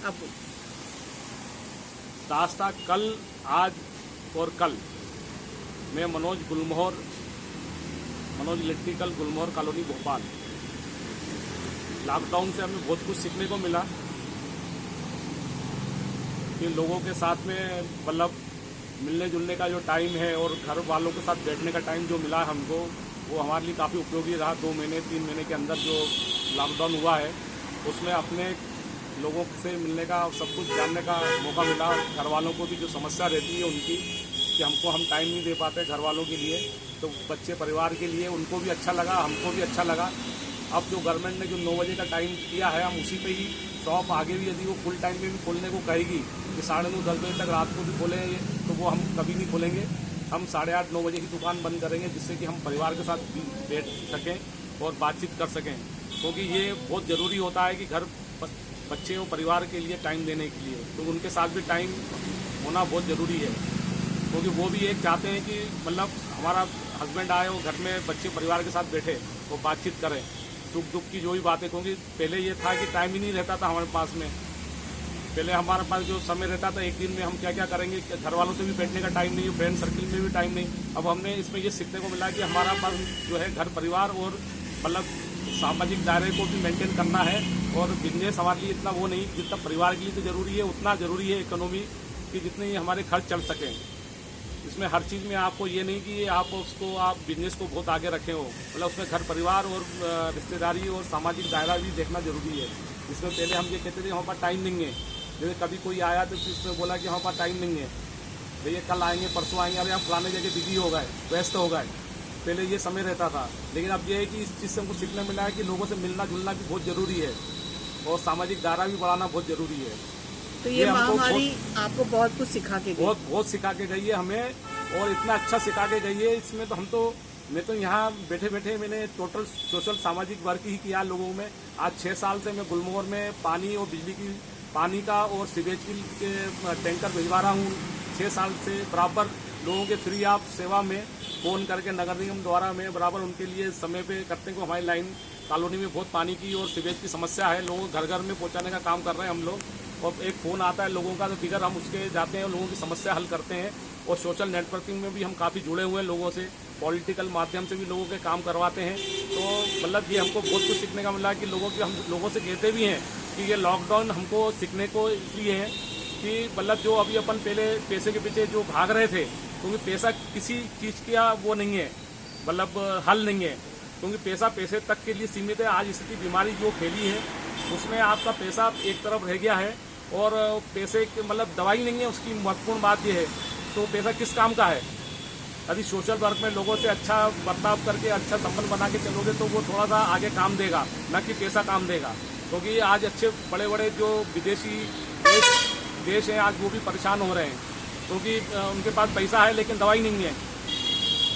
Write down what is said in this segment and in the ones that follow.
अब दास्ता कल, आज और कल मैं मनोज इलेक्ट्रिकल गुलमोहर कॉलोनी भोपाल। लॉकडाउन से हमें बहुत कुछ सीखने को मिला कि लोगों के साथ में मतलब मिलने जुलने का जो टाइम है और घर वालों के साथ बैठने का टाइम जो मिला हमको, वो हमारे लिए काफ़ी उपयोगी रहा। 2 महीने 3 महीने के अंदर जो लॉकडाउन हुआ है उसमें अपने लोगों से मिलने का और सब कुछ जानने का मौका मिला। घर वालों को भी जो समस्या रहती है उनकी कि हमको हम टाइम नहीं दे पाते घर वालों के लिए, तो बच्चे परिवार के लिए उनको भी अच्छा लगा, हमको भी अच्छा लगा। अब जो गवर्नमेंट ने जो 9 बजे का टाइम दिया है, हम उसी पे ही शॉप आगे भी यदि वो फुल टाइम में भी खोलने को कहेगी कि 9:30 10 बजे तक रात को भी खोलें, तो वो हम कभी नहीं खोलेंगे। हम 8:30 9 बजे की दुकान बंद करेंगे, जिससे कि हम परिवार के साथ भी बैठ सकें और बातचीत कर सकें, क्योंकि ये बहुत ज़रूरी होता है कि घर बच्चे और परिवार के लिए टाइम देने के लिए, तो उनके साथ भी टाइम होना बहुत ज़रूरी है। क्योंकि वो भी एक चाहते हैं कि मतलब हमारा हस्बैंड आए और घर में बच्चे परिवार के साथ बैठे और बातचीत करें, सुख दुख की जो भी बातें। क्योंकि पहले ये था कि टाइम ही नहीं रहता था हमारे पास में। पहले हमारे पास जो समय रहता था एक दिन में हम क्या क्या करेंगे, घर वालों से भी बैठने का टाइम नहीं, फ्रेंड सर्किल में भी टाइम नहीं। अब हमने इसमें ये सीखने को मिला कि हमारा पास जो है घर परिवार और मतलब सामाजिक दायरे को भी मेंटेन करना है, और बिजनेस हमारे लिए इतना वो नहीं, जितना परिवार के लिए तो ज़रूरी है उतना ज़रूरी है इकोनॉमी कि जितने हमारे खर्च चल सकें। इसमें हर चीज़ में आपको ये नहीं कि आप बिजनेस को बहुत आगे रखें हो, मतलब उसमें घर परिवार और रिश्तेदारी और सामाजिक दायरा भी देखना ज़रूरी है। इसमें पहले हम ये कहते थे हमारे पास टाइम नहीं है, जैसे कभी कोई आया तो इसमें बोला कि हमारे पास टाइम नहीं है, भैया कल आएंगे परसों आएंगे, अरे हम फलाने जगह बिजी हो गए, व्यस्त हो गए। पहले ये समय रहता था, लेकिन अब ये है कि इस चीज़ से हमको सीखने मिला है कि लोगों से मिलना जुलना भी बहुत ज़रूरी है और सामाजिक दायरा भी बढ़ाना बहुत ज़रूरी है। तो ये महामारी आपको बहुत कुछ सिखा के गई। बहुत सिखा के गई है हमें, और इतना अच्छा सिखा के गई है। इसमें तो मैं तो यहाँ बैठे बैठे मैंने टोटल सोशल सामाजिक वर्क ही किया लोगों में। आज 6 साल से मैं गुलमोहर में पानी और बिजली की पानी का और सीवेज के टैंकर भिजवा रहा हूँ। 6 साल से बराबर लोगों के फ्री ऑफ सेवा में फ़ोन करके नगर निगम द्वारा मैं बराबर उनके लिए समय पे करते हैं। हमारी लाइन कॉलोनी में बहुत पानी की और सीवेज की समस्या है, लोगों को घर घर में पहुँचाने का काम कर रहे हैं हम लोग। और एक फ़ोन आता है लोगों का तो फिगर हम उसके जाते हैं और लोगों की समस्या हल करते हैं। और सोशल नेटवर्किंग में भी हम काफ़ी जुड़े हुए हैं लोगों से, पॉलिटिकल माध्यम से भी लोगों के काम करवाते हैं। तो मतलब ये हमको बहुत कुछ सीखने का मिला कि हम लोगों से कहते भी हैं कि ये लॉकडाउन हमको सीखने को इसलिए है कि मतलब जो अभी अपन पहले पैसे के पीछे जो भाग रहे थे, क्योंकि पैसा किसी चीज़ का वो नहीं है, मतलब हल नहीं है, क्योंकि पैसा पैसे तक के लिए सीमित है। आज स्थिति बीमारी जो फैली है उसमें आपका पैसा एक तरफ रह गया है और पैसे मतलब दवाई नहीं है, उसकी महत्वपूर्ण बात यह है। तो पैसा किस काम का है? यदि सोशल वर्क में लोगों से अच्छा बर्ताव करके अच्छा संबंध बना के चलोगे तो वो थोड़ा सा आगे काम देगा, न कि पैसा काम देगा। क्योंकि आज अच्छे बड़े बड़े जो विदेशी देश हैं आज वो भी परेशान हो रहे हैं, क्योंकि उनके पास पैसा है लेकिन दवाई नहीं है।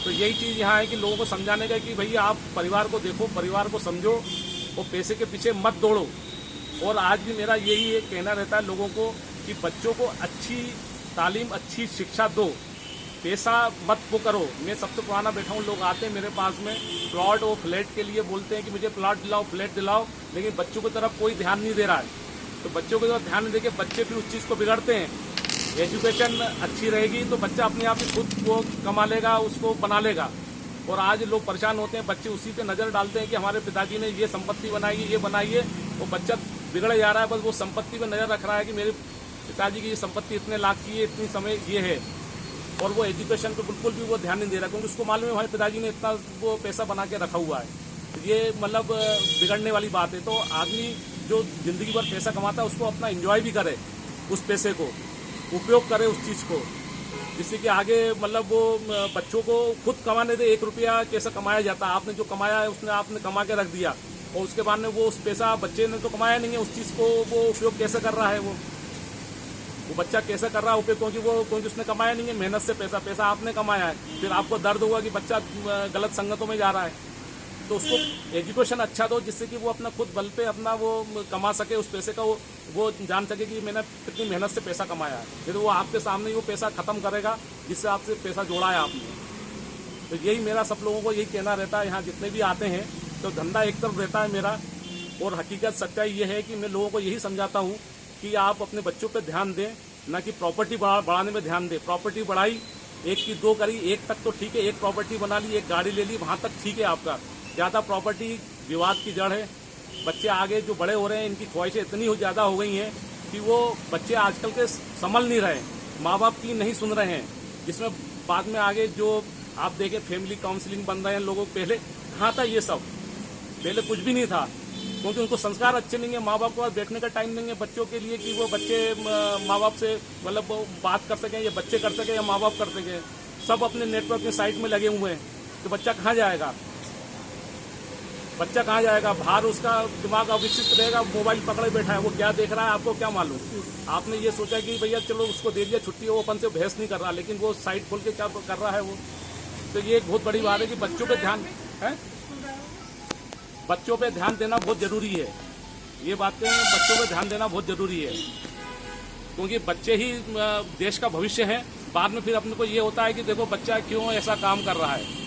तो यही चीज़ यहाँ है कि लोगों को समझाने का कि भैया आप परिवार को देखो, परिवार को समझो और पैसे के पीछे मत दौड़ो। और आज भी मेरा यही एक कहना रहता है लोगों को कि बच्चों को अच्छी तालीम, अच्छी शिक्षा दो, पैसा मत वो करो। मैं सबसे पुराना बैठा हूँ, लोग आते हैं मेरे पास में प्लॉट और फ्लैट के लिए बोलते हैं कि मुझे प्लॉट दिलाओ, फ्लैट दिलाओ, लेकिन बच्चों की तरफ कोई ध्यान नहीं दे रहा है। तो बच्चों की तरफ ध्यान नहीं देके बच्चे फिर उस चीज़ को बिगड़ते हैं। एजुकेशन अच्छी रहेगी तो बच्चा अपने आप ही खुद वो कमा लेगा, उसको बना लेगा। और आज लोग परेशान होते हैं, बच्चे उसी पे नज़र डालते हैं कि हमारे पिताजी ने ये संपत्ति बनाई है, ये बनाई है, वो बच्चा बिगड़ जा रहा है। बस वो संपत्ति पे नज़र रख रहा है कि मेरे पिताजी की ये संपत्ति इतने लाख की है, इतनी समय ये है, और वो एजुकेशन पे बिल्कुल भी वो ध्यान नहीं दे रहा, क्योंकि उसको मालूम है हमारे पिताजी ने इतना वो पैसा बना के रखा हुआ है। ये मतलब बिगड़ने वाली बात है। तो आदमी जो ज़िंदगी भर पैसा कमाता है उसको अपना एंजॉय भी करे, उस पैसे को उपयोग करे उस चीज़ को, जिससे कि आगे मतलब वो बच्चों को खुद कमाने दे। 1 रुपया कैसे कमाया जाता है, आपने जो कमाया है उसने आपने कमा के रख दिया, और उसके बाद में वो उस पैसा बच्चे ने तो कमाया नहीं है, उस चीज़ को वो उपयोग कैसे कर रहा है, वो बच्चा कैसे कर रहा है उपयोग, क्योंकि उसने कमाया नहीं है मेहनत से पैसा आपने कमाया है। फिर आपको दर्द होगा कि बच्चा गलत संगतों में जा रहा है। तो उसको एजुकेशन अच्छा दो, जिससे कि वो अपना खुद बल पे अपना वो कमा सके, उस पैसे का वो जान सके कि मैंने कितनी मेहनत से पैसा कमाया है। फिर वो आपके सामने ही वो पैसा ख़त्म करेगा जिससे आपसे पैसा जोड़ा है आपने। तो यही मेरा सब लोगों को यही कहना रहता है, यहाँ जितने भी आते हैं तो धंधा एक तरफ रहता है मेरा, और हकीकत सच्चाई ये है कि मैं लोगों को यही समझाता हूँ कि आप अपने बच्चों पे ध्यान दें, ना कि प्रॉपर्टी बढ़ाने में ध्यान दें। प्रॉपर्टी बढ़ाई, 1 की 2 करी, 1 तक तो ठीक है, 1 प्रॉपर्टी बना ली, 1 गाड़ी ले ली, वहां तक ठीक है आपका। ज़्यादा प्रॉपर्टी विवाद की जड़ है। बच्चे आगे जो बड़े हो रहे हैं, इनकी ख्वाहिशें इतनी ज़्यादा हो गई हैं कि वो बच्चे आजकल के संभल नहीं रहे, माँ बाप की नहीं सुन रहे हैं, जिसमें बाद में आगे जो आप देखें फैमिली काउंसलिंग बन रहे हैं लोगों, पहले कहाँ था ये सब? पहले कुछ भी नहीं था, क्योंकि उनको संस्कार अच्छे नहीं है। माँ बाप के पास बैठने का टाइम नहीं है बच्चों के लिए कि वो बच्चे माँ बाप से मतलब बात कर सकें, या बच्चे कर सकें या माँ बाप कर सकें। सब अपने नेटवर्क के साइट में लगे हुए हैं, तो बच्चा कहाँ जाएगा? बच्चा कहाँ जाएगा? बाहर उसका दिमाग अविकसित रहेगा, मोबाइल पकड़े बैठा है, वो क्या देख रहा है आपको क्या मालूम? आपने ये सोचा कि भैया चलो उसको दे दिया छुट्टी, वो अपन से बहस नहीं कर रहा, लेकिन वो साइट खोल के क्या कर रहा है वो। तो ये एक बहुत बड़ी बात है कि बच्चों पे ध्यान है, बच्चों पे ध्यान देना बहुत जरूरी है। ये बातें बच्चों पे ध्यान देना बहुत जरूरी है, क्योंकि बच्चे ही देश का भविष्य है। बाद में फिर अपने को ये होता है कि देखो बच्चा क्यों ऐसा काम कर रहा है।